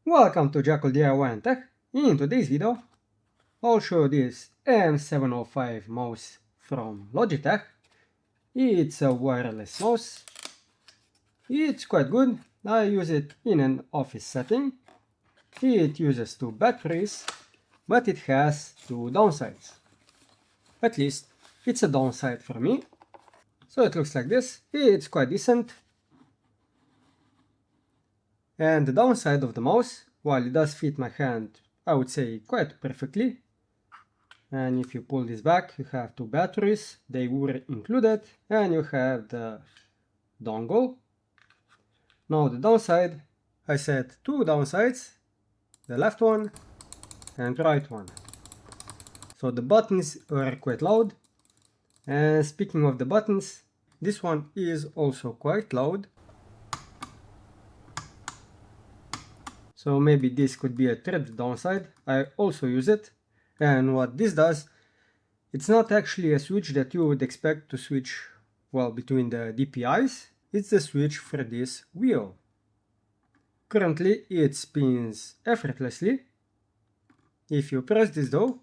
Welcome to Jackal DIY and Tech. In today's video, I'll show this M705 mouse from Logitech. It's a wireless mouse. It's quite good. I use it in an office setting. It uses 2 batteries, but it has 2 downsides. At least, it's a downside for me. So it looks like this. It's quite decent. And the downside of the mouse, while it does fit my hand, I would say quite perfectly. And if you pull this back, you have 2 batteries, they were included, and you have the dongle. Now the downside, I said 2 downsides, the left one and right one. So the buttons are quite loud. And speaking of the buttons, this one is also quite loud. So maybe this could be a third downside. I also use it. And what this does, it's not actually a switch that you would expect to switch, well, between the DPIs. It's the switch for this wheel. Currently it spins effortlessly. If you press this though,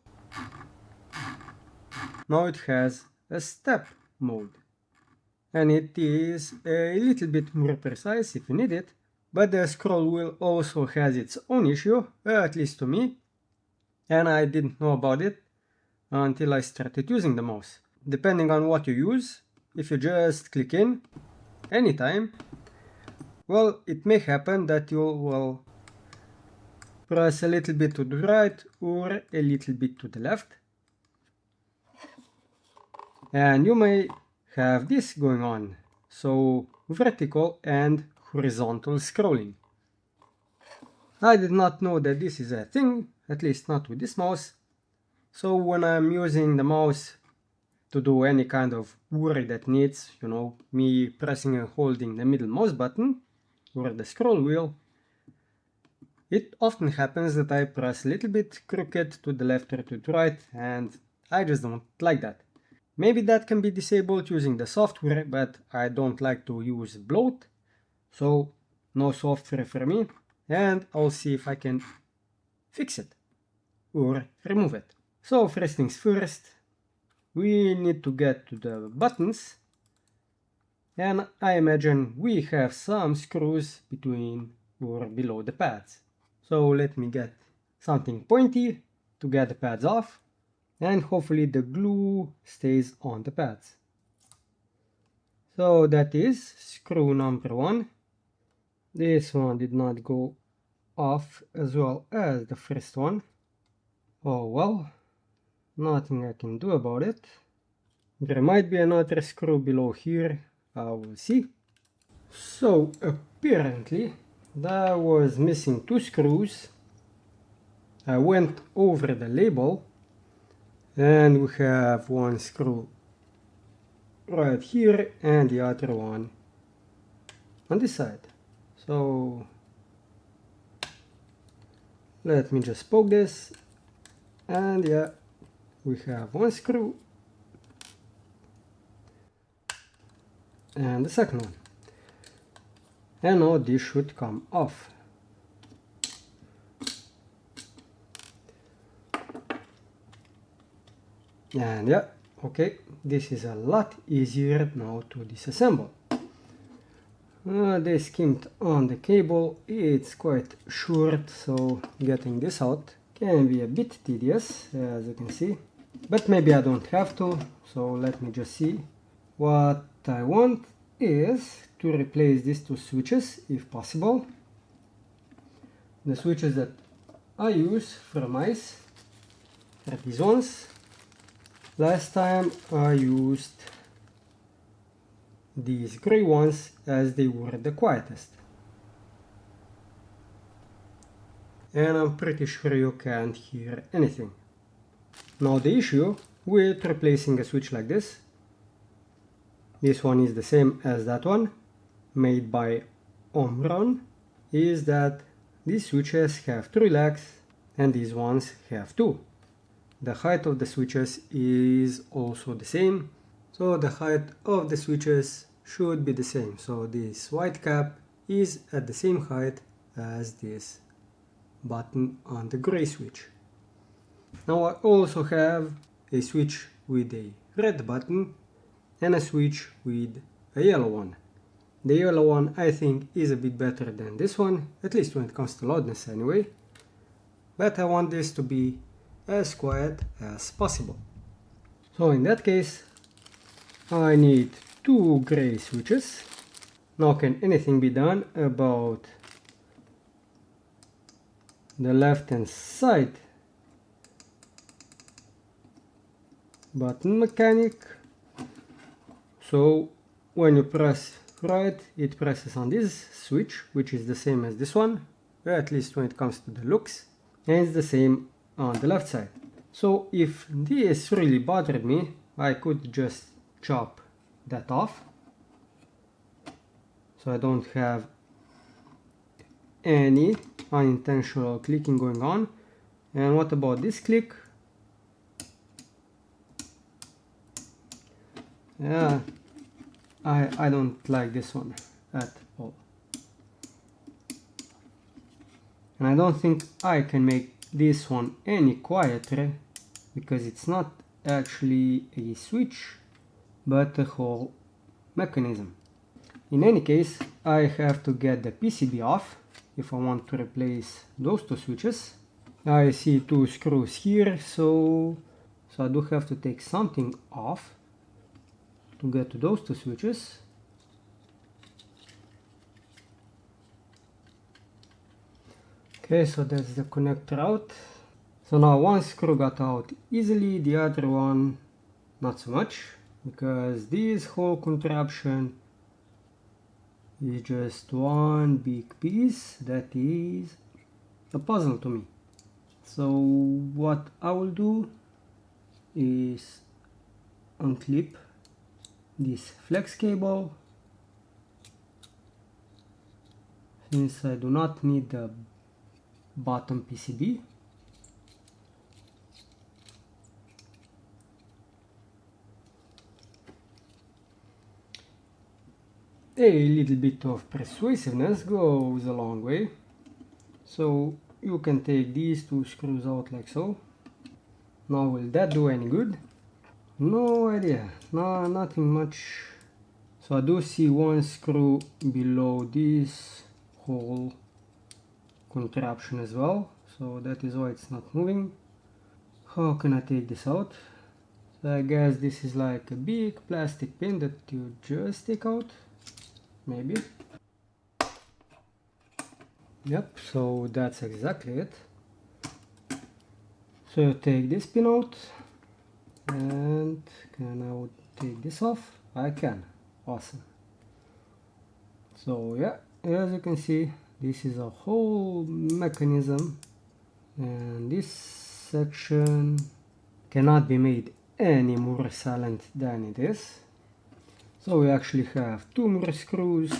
now it has a step mode. And it is a little bit more precise if you need it. But the scroll wheel also has its own issue, at least to me, and I didn't know about it until I started using the mouse. Depending on what you use, if you just click in anytime, well, it may happen that you will press a little bit to the right or a little bit to the left, and you may have this going on, so vertical and horizontal scrolling. I did not know that this is a thing, at least not with this mouse. So when I'm using the mouse to do any kind of work that needs, me pressing and holding the middle mouse button or the scroll wheel, it often happens that I press a little bit crooked to the left or to the right, and I just don't like that. Maybe that can be disabled using the software, but I don't like to use bloat. So no software for me, and I'll see if I can fix it or remove it. So first things first, we need to get to the buttons, and I imagine we have some screws between or below the pads. So let me get something pointy to get the pads off, and hopefully the glue stays on the pads. So that is screw number 1. This one did not go off as well as the first one. Oh well, nothing I can do about it. There might be another screw below here, I will see. So apparently that was missing 2 screws. I went over the label and we have 1 screw right here and the other one on this side. So let me just poke this, and yeah, we have 1 screw and the second one, and now this should come off. And yeah, okay, this is a lot easier now to disassemble. They skimped on the cable, it's quite short, so getting this out can be a bit tedious, as you can see. But maybe I don't have to, so let me just see. What I want is to replace these 2 switches, if possible. The switches that I use for mice are these ones. Last time I used these gray ones as they were the quietest. And I'm pretty sure you can't hear anything. Now the issue with replacing a switch like this one is the same as that one, made by Omron, is that these switches have 3 legs and these ones have 2. The height of the switches is also the same. So the height of the switches should be the same. So this white cap is at the same height as this button on the gray switch. Now I also have a switch with a red button and a switch with a yellow one. The yellow one I think is a bit better than this one, at least when it comes to loudness anyway, but I want this to be as quiet as possible. So in that case I need 2 gray switches. Now can anything be done about the left hand side button mechanic? So when you press right, it presses on this switch, which is the same as this one, at least when it comes to the looks, and it's the same on the left side. So if this really bothered me, I could just chop that off, so I don't have any unintentional clicking going on. And what about this click? Yeah, I don't like this one at all. And I don't think I can make this one any quieter, because it's not actually a switch but a whole mechanism. In any case, I have to get the PCB off if I want to replace those 2 switches. I see 2 screws here, so I do have to take something off to get to those 2 switches. Okay, so that's the connector out. So now one screw got out easily, the other one not so much, because this whole contraption is just one big piece that is a puzzle to me. So what I will do is unclip this flex cable, since I do not need the bottom PCB. A little bit of persuasiveness goes a long way, so you can take these 2 screws out like so. Now will that do any good? No idea, no, nothing much. So I do see one screw below this whole contraption as well, so that is why it's not moving. How can I take this out? So I guess this is like a big plastic pin that you just take out. Maybe. Yep, so that's exactly it. So you take this pin out, and can I take this off? I can. Awesome. So yeah, as you can see, this is a whole mechanism, and this section cannot be made any more silent than it is. So we actually have 2 more screws,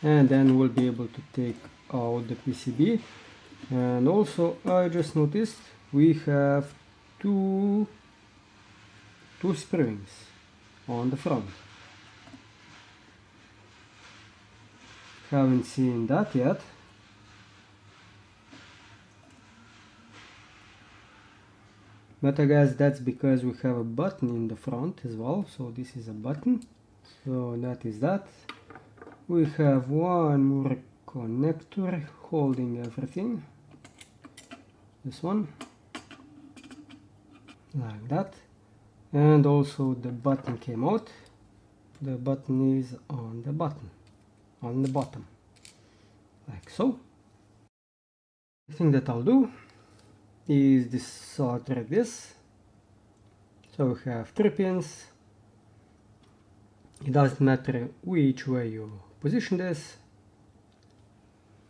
and then we'll be able to take out the PCB. And also I just noticed we have two springs on the front. Haven't seen that yet. But I guess that's because we have a button in the front as well. So this is a button. So that is that. We have one more connector holding everything. This one. Like that. And also the button came out. The button is on the button. On the bottom. Like so. The thing that I'll do is desolder this. So we have 3 pins. It doesn't matter which way you position this.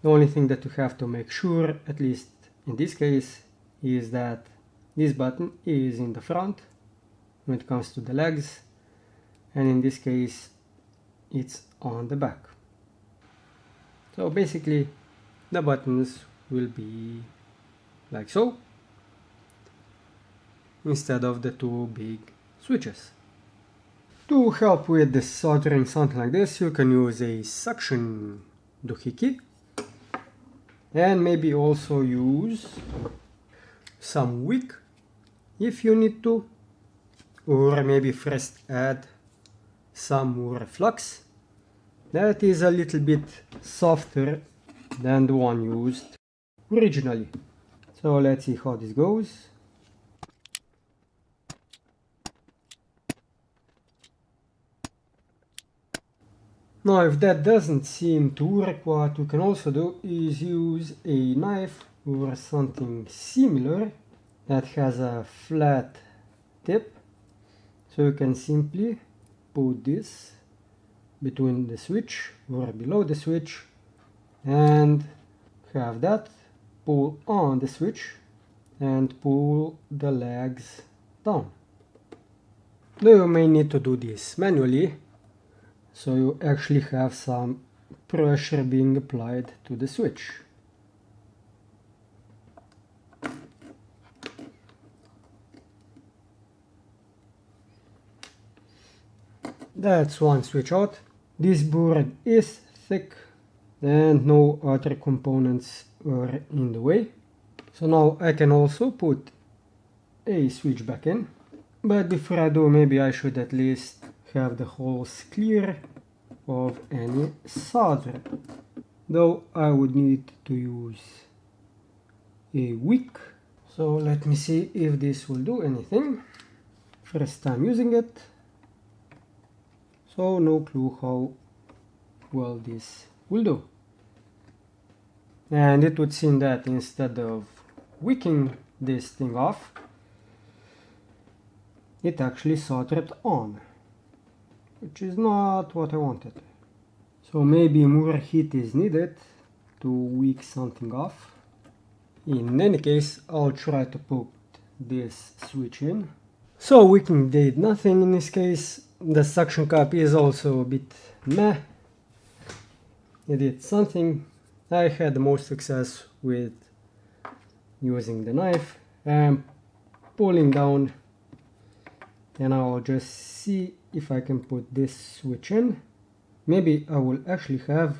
The only thing that you have to make sure, at least in this case, is that this button is in the front when it comes to the legs, and in this case it's on the back. So basically the buttons will be like so, instead of the 2 big switches. To help with the soldering something like this, you can use a suction doohickey, And maybe also use some wick if you need to, or maybe first add some more flux that is a little bit softer than the one used originally. So let's see how this goes. Now if that doesn't seem to work, what you can also do is use a knife or something similar that has a flat tip. So you can simply put this between the switch or below the switch and have that pull on the switch and pull the legs down. Though you may need to do this manually, so you actually have some pressure being applied to the switch. That's one switch out. This board is thick and no other components are in the way. So now I can also put a switch back in. But before I do, maybe I should at least have the holes clear of any solder. Though I would need to use a wick. So let me see if this will do anything. First time using it. So no clue how well this will do. And it would seem that instead of wicking this thing off, it actually soldered on, which is not what I wanted. So maybe more heat is needed to wick something off. In any case, I'll try to put this switch in. So wicking did nothing in this case. The suction cup is also a bit meh. It did something. I had the most success with using the knife and pulling down. And I'll just see if I can put this switch in. Maybe I will actually have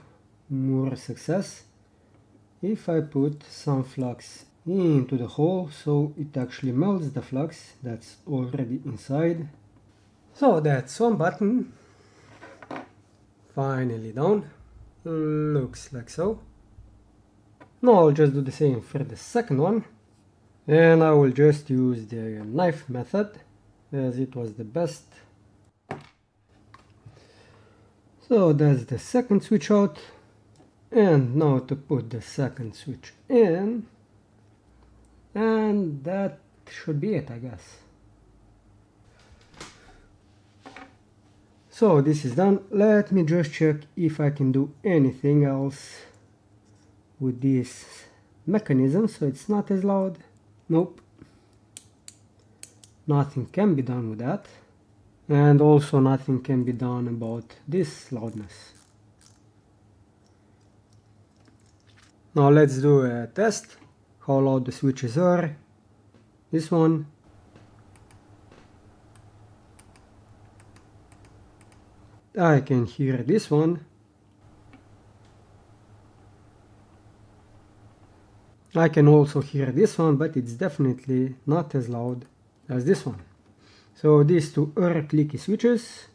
more success if I put some flux into the hole so it actually melts the flux that's already inside. So that's one button finally down. Looks like so. Now I'll just do the same for the second one, and I will just use the knife method as it was the best. So that's the second switch out, and now to put the second switch in, and that should be it, I guess. So this is done. Let me just check if I can do anything else with this mechanism so it's not as loud. Nope. Nothing can be done with that. And also nothing can be done about this loudness. Now let's do a test. How loud the switches are. This one. I can hear this one. I can also hear this one, but it's definitely not as loud as this one. So these two are clicky switches,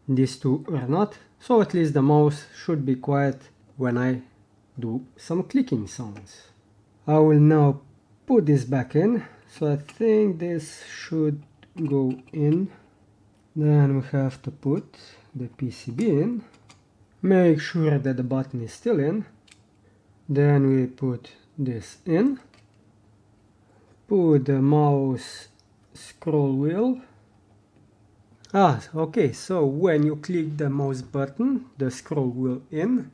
these two are not, so at least the mouse should be quiet when I do some clicking sounds. I will now put this back in, so I think this should go in. Then we have to put the PCB in, make sure that the button is still in, then we put this in, put the mouse scroll wheel. Okay, so when you click the mouse button, the scroll wheel in,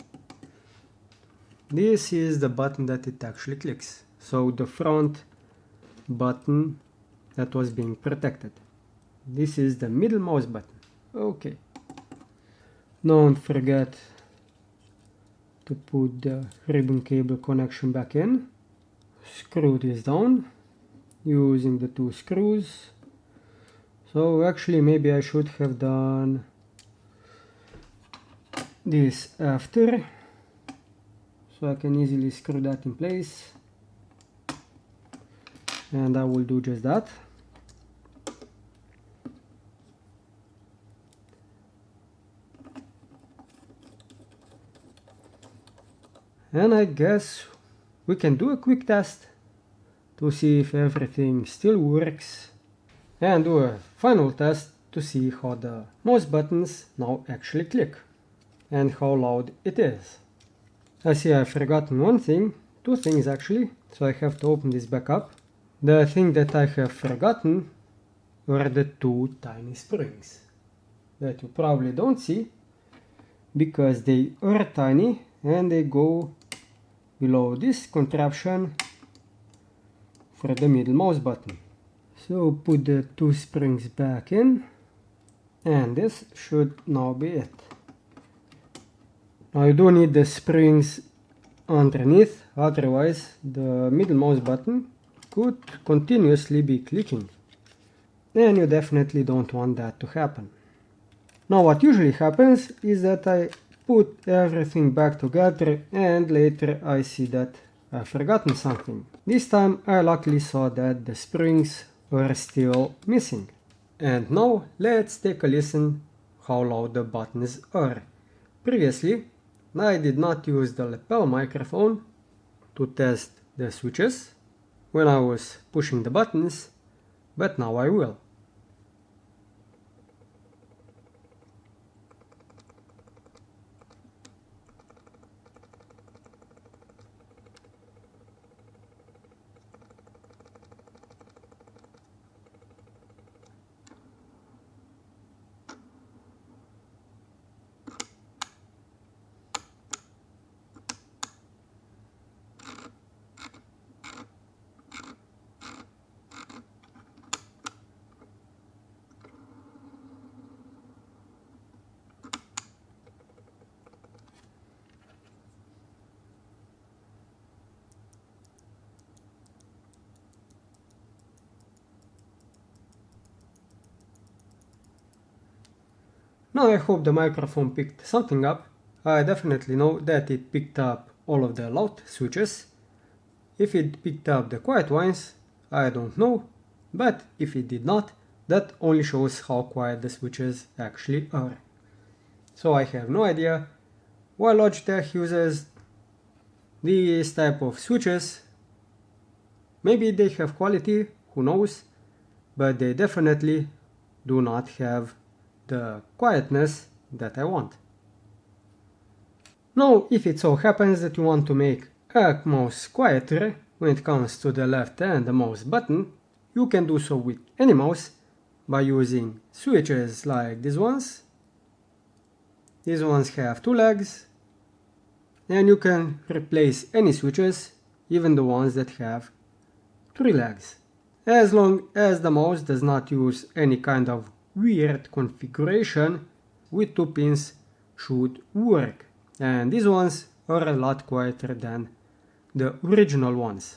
this is the button that it actually clicks. So the front button that was being protected. This is the middle mouse button. Okay. Don't forget to put the ribbon cable connection back in. Screw this down using the two screws. So actually maybe I should have done this after. so I can easily screw that in place, and I will do just that. And I guess we can do a quick test to see if everything still works, and do a final test to see how the mouse buttons now actually click and how loud it is. I see I've forgotten one thing, two things actually, so I have to open this back up. The thing that I have forgotten were the two tiny springs that you probably don't see because they are tiny and they go below this contraption for the middle mouse button. So put the two springs back in, and this should now be it. Now you do need the springs underneath, otherwise the middle mouse button could continuously be clicking, and you definitely don't want that to happen. Now what usually happens is that I put everything back together and later I see that I've forgotten something. This time I luckily saw that the springs were still missing. And now let's take a listen how loud the buttons are. Previously I did not use the lapel microphone to test the switches when I was pushing the buttons, but now I will. Now I hope the microphone picked something up. I definitely know that it picked up all of the loud switches. If it picked up the quiet ones, I don't know, but if it did not, that only shows how quiet the switches actually are. So I have no idea why Logitech uses these type of switches. Maybe they have quality, who knows, but they definitely do not have the quietness that I want. Now, if it so happens that you want to make a mouse quieter when it comes to the left and the mouse button, you can do so with any mouse by using switches like these ones. These ones have two legs, and you can replace any switches, even the ones that have three legs, as long as the mouse does not use any kind of weird configuration. With two pins should work, and these ones are a lot quieter than the original ones.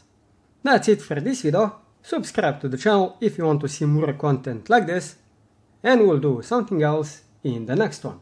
That's it for this video. Subscribe to the channel if you want to see more content like this, and we'll do something else in the next one.